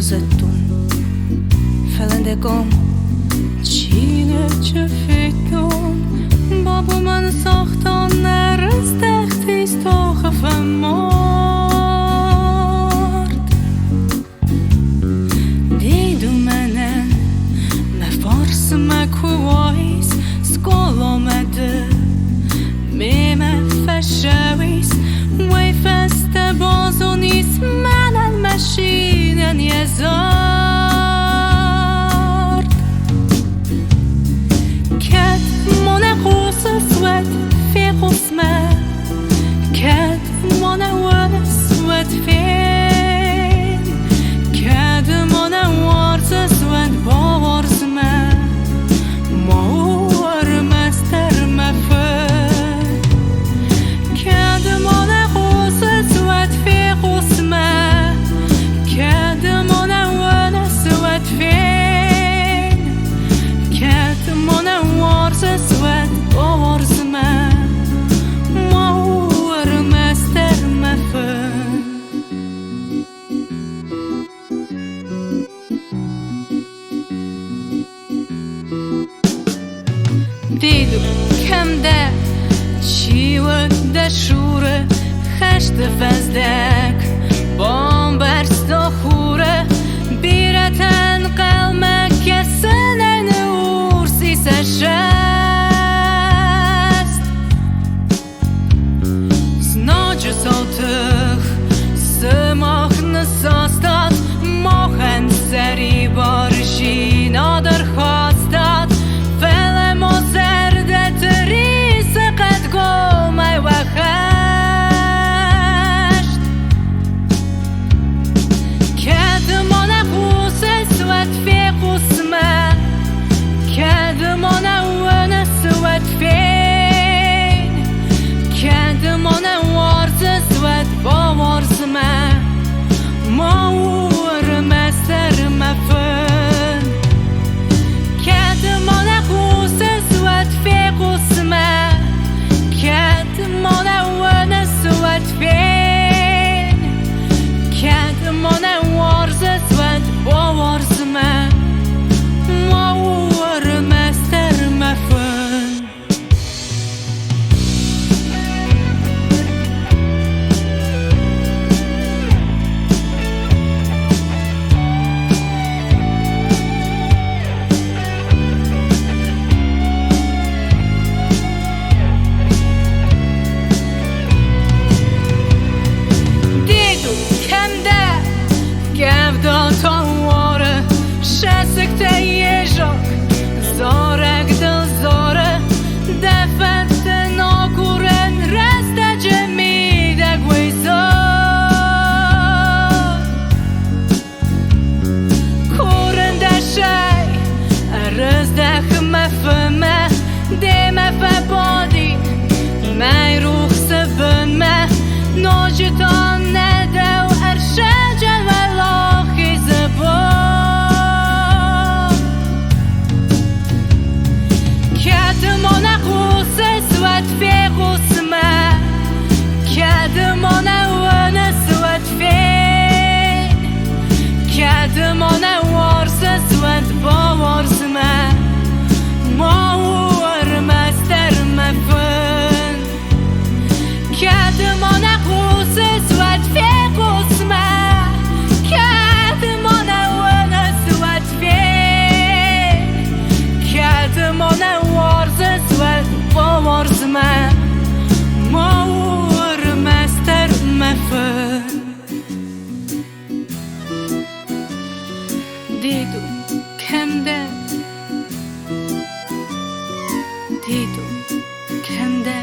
rosettun felendekom Cine ce fitum Babamın sahtan nerestechtis toch vermoord Didu menen me forse me kuois Skolo me dë me feshewis Wej feste bozonis menen me shinen jezard Ket mone kose swet fikus me Ket mone wene swet fin Ket mone warze swet bawarz me Mawar mester me fën Ket mone kose swet fikus me Ket mone wene swet fin Ket mone warze swet bawarz me Mawar mester me fën Didu kemde Qiwë dëshure Heshtë vezdek Bomber stohure Bireten kelme Kesën e në urë Si se shest Snogje sotëh Së moh në sostat Mohen seri bërgjin Adër hastat Fele mozer dhe të risë këtë goma i wakasht Këtë mone huse suet fikus me Këtë mone uëne suet fin Këtë mone warze suet po warz me Ma uërë me sërë me fën Këtë mone huse suet fikus me Këtë mone uëne suet fin Këtë mone warze suet po warz me Ma uërë me sërë me fën Gevdo të uore Shese këte jeshok Zore këtë zore Defet të nokuren Reste gjemi dhe guajzor Kurën dhe shej Rës dhe me fëme Dhe me fe bodi Me i ruh se bën me Në gjithon e dhe u ershegjen me lohi zë bon Këtë mone huse suet fikus me Këtë mone uëne suet fin Këtë mone warze suet po warz me Ma uërë me ster me fën Këtë mone huse suet fikus me Këtë mone uëne suet fin Këtë mone warze suet po warz me Ma uërë me ster me fën Didu kemde Didu kemde